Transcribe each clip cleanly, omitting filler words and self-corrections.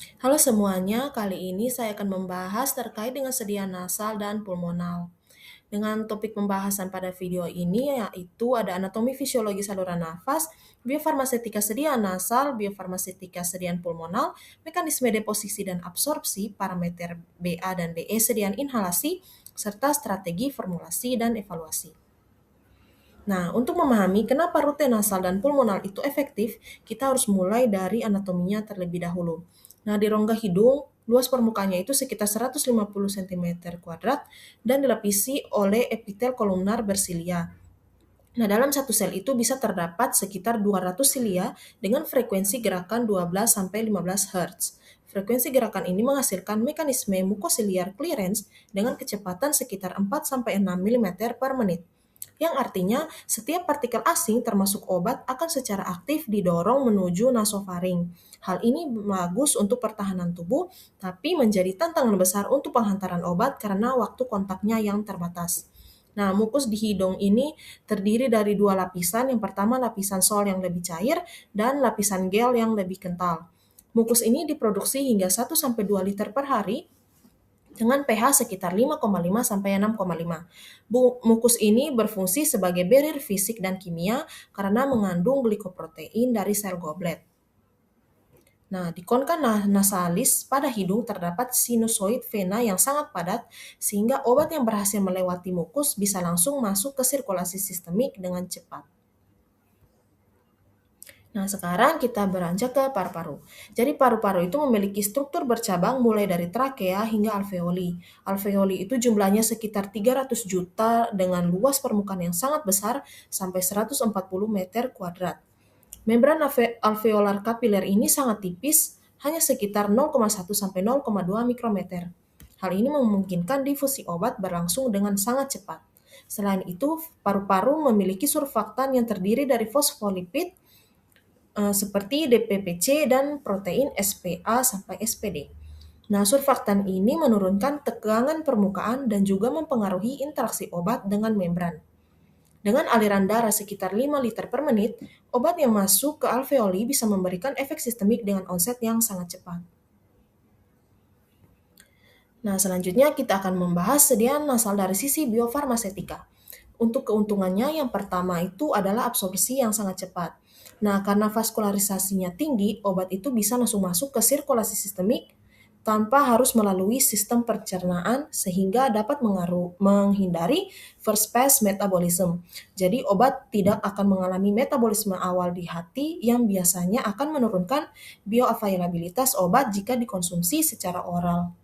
Halo semuanya, kali ini saya akan membahas terkait dengan sedia nasal dan pulmonal. Dengan topik pembahasan pada video ini yaitu ada anatomi fisiologi saluran nafas, biofarmasetika sedia nasal, biofarmasetika sediaan pulmonal, mekanisme deposisi dan absorpsi, parameter BA dan BE sediaan inhalasi, serta strategi formulasi dan evaluasi. Nah, untuk memahami kenapa rute nasal dan pulmonal itu efektif, kita harus mulai dari anatominya terlebih dahulu. Nah, di rongga hidung, luas permukaannya itu sekitar 150 cm kuadrat dan dilapisi oleh epitel kolumnar bersilia. Nah, dalam satu sel itu bisa terdapat sekitar 200 silia dengan frekuensi gerakan 12-15 Hz. Frekuensi gerakan ini menghasilkan mekanisme mukosiliar clearance dengan kecepatan sekitar 4-6 mm per menit. Yang artinya, setiap partikel asing termasuk obat akan secara aktif didorong menuju nasofaring. Hal ini bagus untuk pertahanan tubuh, tapi menjadi tantangan besar untuk penghantaran obat karena waktu kontaknya yang terbatas. Nah, mukus di hidung ini terdiri dari dua lapisan. Yang pertama lapisan sol yang lebih cair dan lapisan gel yang lebih kental. Mukus ini diproduksi hingga 1-2 liter per hari dengan pH sekitar 5,5 sampai 6,5. Mukus ini berfungsi sebagai barrier fisik dan kimia karena mengandung glikoprotein dari sel goblet. Nah, di konka nasalis pada hidung terdapat sinusoid vena yang sangat padat sehingga obat yang berhasil melewati mukus bisa langsung masuk ke sirkulasi sistemik dengan cepat. Nah, sekarang kita beranjak ke paru-paru. Jadi paru-paru itu memiliki struktur bercabang mulai dari trakea hingga alveoli. Alveoli itu jumlahnya sekitar 300 juta dengan luas permukaan yang sangat besar sampai 140 meter kuadrat. Membran alveolar kapiler ini sangat tipis, hanya sekitar 0,1 sampai 0,2 mikrometer. Hal ini memungkinkan difusi obat berlangsung dengan sangat cepat. Selain itu, paru-paru memiliki surfaktan yang terdiri dari fosfolipid seperti DPPC dan protein SPA sampai SPD. Nah, surfaktan ini menurunkan tegangan permukaan dan juga mempengaruhi interaksi obat dengan membran. Dengan aliran darah sekitar 5 liter per menit, obat yang masuk ke alveoli bisa memberikan efek sistemik dengan onset yang sangat cepat. Nah, selanjutnya kita akan membahas sediaan nasal dari sisi biofarmasetika. Untuk keuntungannya, yang pertama itu adalah absorpsi yang sangat cepat. Nah, karena vaskularisasinya tinggi, obat itu bisa langsung masuk ke sirkulasi sistemik tanpa harus melalui sistem pencernaan sehingga dapat menghindari first pass metabolism. Jadi obat tidak akan mengalami metabolisme awal di hati yang biasanya akan menurunkan bioavailabilitas obat jika dikonsumsi secara oral.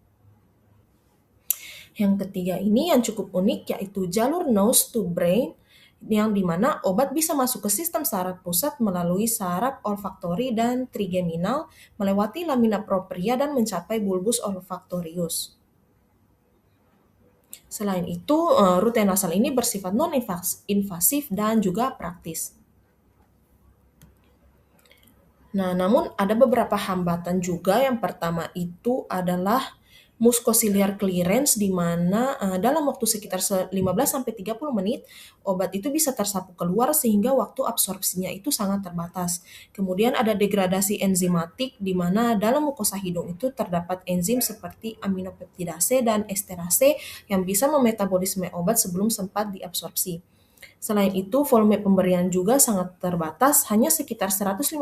Yang ketiga ini yang cukup unik yaitu jalur nose to brain yang dimana obat bisa masuk ke sistem saraf pusat melalui saraf olfaktori dan trigeminal melewati lamina propria dan mencapai bulbus olfaktorius. Selain itu, rute nasal ini bersifat non-invasif dan juga praktis. Nah, namun ada beberapa hambatan juga. Yang pertama itu adalah mucociliar clearance di mana dalam waktu sekitar 15-30 menit obat itu bisa tersapu keluar sehingga waktu absorpsinya itu sangat terbatas. Kemudian ada degradasi enzimatik di mana dalam mukosa hidung itu terdapat enzim seperti aminopeptidase dan esterase yang bisa memetabolisme obat sebelum sempat diabsorpsi. Selain itu, volume pemberian juga sangat terbatas, hanya sekitar 150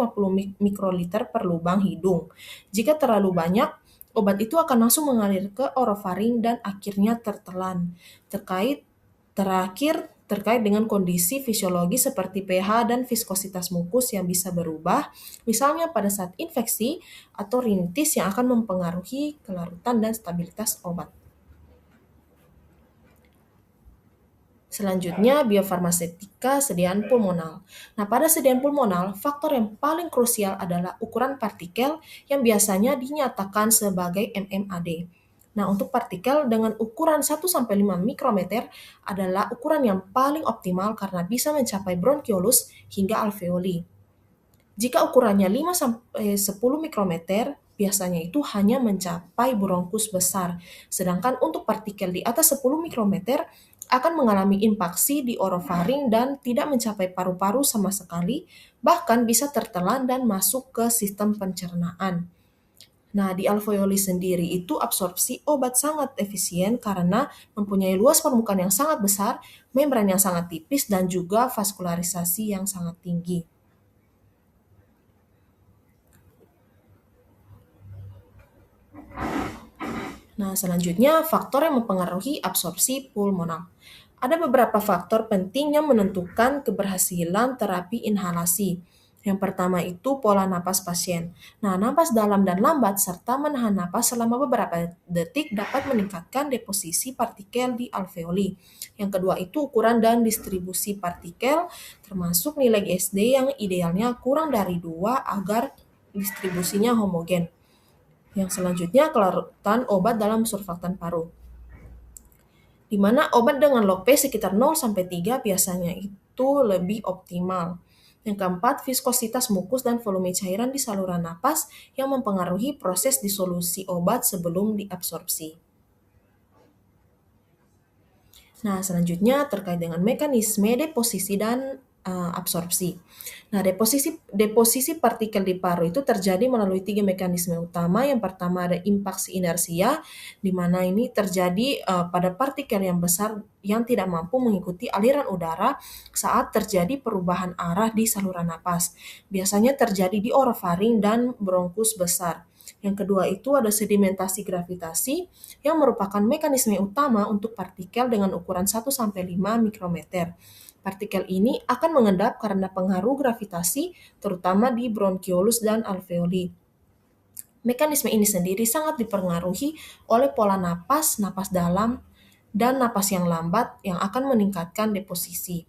mikroliter per lubang hidung. Jika terlalu banyak, obat itu akan langsung mengalir ke orofaring dan akhirnya tertelan. Terkait dengan kondisi fisiologi seperti pH dan viskositas mukus yang bisa berubah, misalnya pada saat infeksi atau rinitis yang akan mempengaruhi kelarutan dan stabilitas obat. Selanjutnya, biofarmasetika sediaan pulmonal. Nah, pada sediaan pulmonal, faktor yang paling krusial adalah ukuran partikel yang biasanya dinyatakan sebagai mmAd. Nah, untuk partikel dengan ukuran 1-5 mikrometer adalah ukuran yang paling optimal karena bisa mencapai bronkiolus hingga alveoli. Jika ukurannya 5-10 mikrometer, biasanya itu hanya mencapai bronkus besar. Sedangkan untuk partikel di atas 10 mikrometer akan mengalami impaksi di orofaring dan tidak mencapai paru-paru sama sekali, bahkan bisa tertelan dan masuk ke sistem pencernaan. Nah, di alveoli sendiri itu absorpsi obat sangat efisien karena mempunyai luas permukaan yang sangat besar, membran yang sangat tipis, dan juga vaskularisasi yang sangat tinggi. Nah, selanjutnya faktor yang mempengaruhi absorpsi pulmonal. Ada beberapa faktor penting yang menentukan keberhasilan terapi inhalasi. Yang pertama itu pola napas pasien. Nah, napas dalam dan lambat serta menahan napas selama beberapa detik dapat meningkatkan deposisi partikel di alveoli. Yang kedua itu ukuran dan distribusi partikel, termasuk nilai GSD yang idealnya kurang dari 2 agar distribusinya homogen. Yang selanjutnya kelarutan obat dalam surfaktan paru, di mana obat dengan log P sekitar 0-3 biasanya itu lebih optimal. Yang keempat, viskositas mukus dan volume cairan di saluran napas yang mempengaruhi proses disolusi obat sebelum diabsorpsi. Nah, selanjutnya terkait dengan mekanisme deposisi dan absorpsi. Nah, deposisi partikel di paru itu terjadi melalui 3 mekanisme utama. Yang pertama ada impaksi inersia, di mana ini terjadi pada partikel yang besar yang tidak mampu mengikuti aliran udara saat terjadi perubahan arah di saluran napas. Biasanya terjadi di orofaring dan bronkus besar. Yang kedua itu ada sedimentasi gravitasi yang merupakan mekanisme utama untuk partikel dengan ukuran 1-5 mikrometer. Partikel ini akan mengendap karena pengaruh gravitasi, terutama di bronkiolus dan alveoli. Mekanisme ini sendiri sangat dipengaruhi oleh pola napas, napas dalam, dan napas yang lambat yang akan meningkatkan deposisi.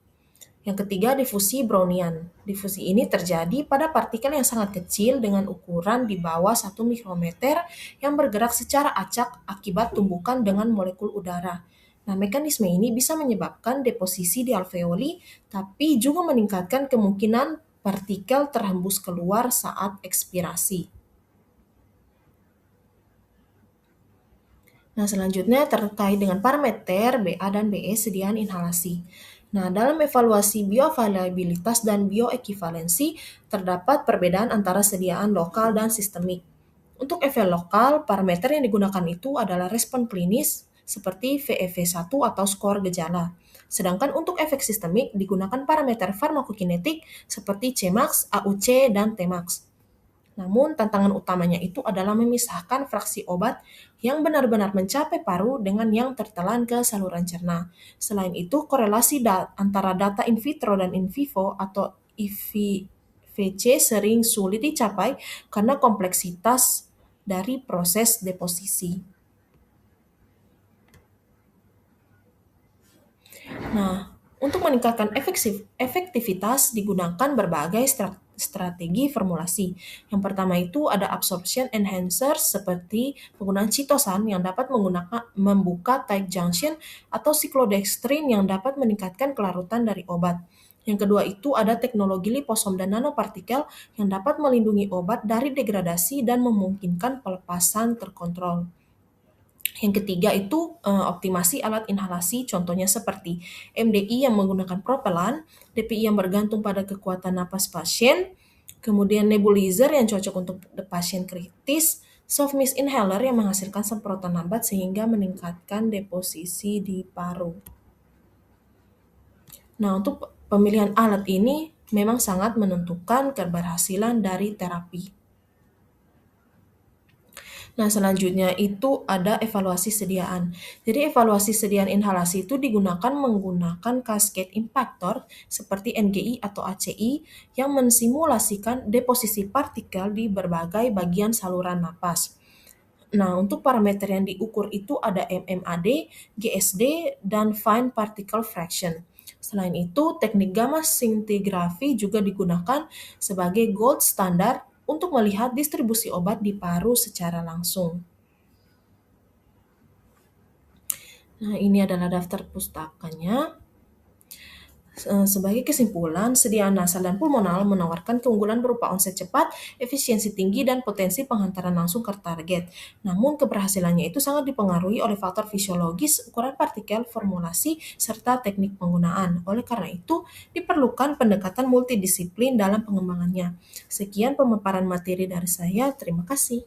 Yang ketiga, difusi Brownian. Difusi ini terjadi pada partikel yang sangat kecil dengan ukuran di bawah 1 mikrometer yang bergerak secara acak akibat tumbukan dengan molekul udara. Nah, mekanisme ini bisa menyebabkan deposisi di alveoli, tapi juga meningkatkan kemungkinan partikel terhembus keluar saat ekspirasi. Nah, selanjutnya terkait dengan parameter BA dan BE sediaan inhalasi. Nah, dalam evaluasi bioavailabilitas dan bioekivalensi, terdapat perbedaan antara sediaan lokal dan sistemik. Untuk efek lokal, parameter yang digunakan itu adalah respon klinis seperti VEV1 atau skor gejala. Sedangkan untuk efek sistemik digunakan parameter farmakokinetik seperti Cmax, AUC, dan Tmax. Namun, tantangan utamanya itu adalah memisahkan fraksi obat yang benar-benar mencapai paru dengan yang tertelan ke saluran cerna. Selain itu, korelasi antara data in vitro dan in vivo atau IVC sering sulit dicapai karena kompleksitas dari proses deposisi. Nah, untuk meningkatkan efektivitas digunakan berbagai strategi formulasi. Yang pertama itu ada absorption enhancer seperti penggunaan chitosan yang dapat membuka tight junction atau cyclodextrin yang dapat meningkatkan kelarutan dari obat. Yang kedua itu ada teknologi liposom dan nanopartikel yang dapat melindungi obat dari degradasi dan memungkinkan pelepasan terkontrol. Yang ketiga itu optimasi alat inhalasi, contohnya seperti MDI yang menggunakan propelan, DPI yang bergantung pada kekuatan napas pasien, kemudian nebulizer yang cocok untuk pasien kritis, soft mist inhaler yang menghasilkan semprotan lambat sehingga meningkatkan deposisi di paru. Nah, untuk pemilihan alat ini memang sangat menentukan keberhasilan dari terapi. Nah, selanjutnya itu ada evaluasi sediaan. Jadi, evaluasi sediaan inhalasi itu digunakan menggunakan cascade impactor seperti NGI atau ACI yang mensimulasikan deposisi partikel di berbagai bagian saluran napas. Nah, untuk parameter yang diukur itu ada MMAD, GSD, dan Fine Particle Fraction. Selain itu, teknik gamma scintigraphy juga digunakan sebagai gold standard untuk melihat distribusi obat di paru secara langsung. Nah, ini adalah daftar pustakanya. Sebagai kesimpulan, sediaan nasal dan pulmonal menawarkan keunggulan berupa onset cepat, efisiensi tinggi, dan potensi penghantaran langsung ke target. Namun, keberhasilannya itu sangat dipengaruhi oleh faktor fisiologis, ukuran partikel, formulasi, serta teknik penggunaan. Oleh karena itu, diperlukan pendekatan multidisiplin dalam pengembangannya. Sekian pemaparan materi dari saya. Terima kasih.